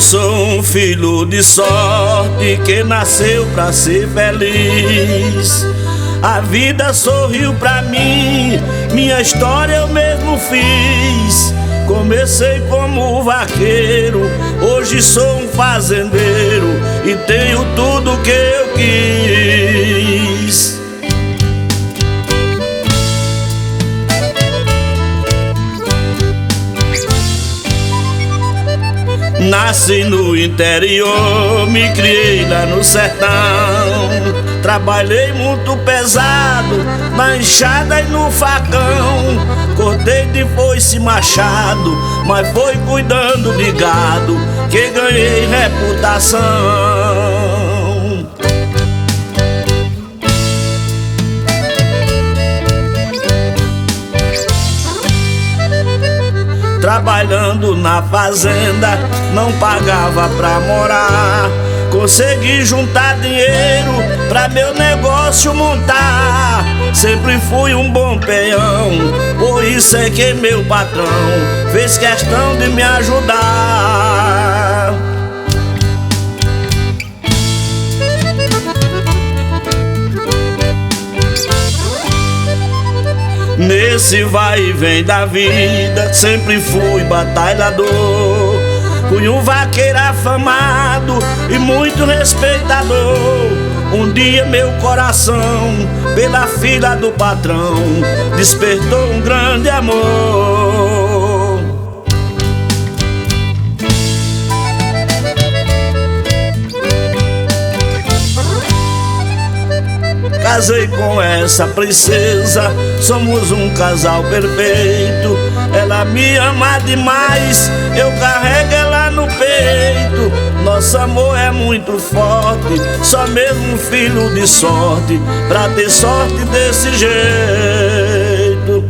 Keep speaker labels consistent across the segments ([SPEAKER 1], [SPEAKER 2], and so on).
[SPEAKER 1] sou um filho de sorte que nasceu pra ser feliz. A vida sorriu pra mim, minha história eu mesmo fiz. Comecei como vaqueiro, hoje sou um fazendeiro e tenho tudo que eu quis. Nasci no interior, me criei lá no sertão. Trabalhei muito pesado na enxada e no facão. Cortei de foice e machado, mas foi cuidando de gado que ganhei reputação. Trabalhando na fazenda, não pagava pra morar. Consegui juntar dinheiro pra meu negócio montar. Sempre fui um bom peão, por isso é que meu patrão fez questão de me ajudar. Nesse vai e vem da vida, sempre fui batalhador. Fui um vaqueiro afamado e muito respeitador. Um dia meu coração, pela filha do patrão, despertou um grande amor. Casei com essa princesa, somos um casal perfeito. Ela me ama demais, eu carrego ela no peito. Nosso amor é muito forte, só mesmo um filho de sorte pra ter sorte desse jeito.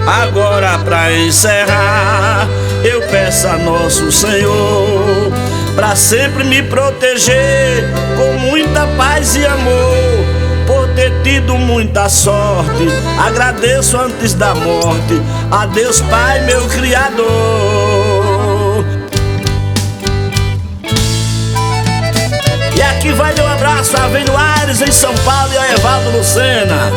[SPEAKER 1] Agora pra encerrar, eu peço a nosso Senhor pra sempre me proteger com muita paz e amor. Por ter tido muita sorte, agradeço antes da morte a Deus Pai, meu Criador. E aqui vai meu abraço a Avelino Aires em São Paulo e a Evaldo Lucena.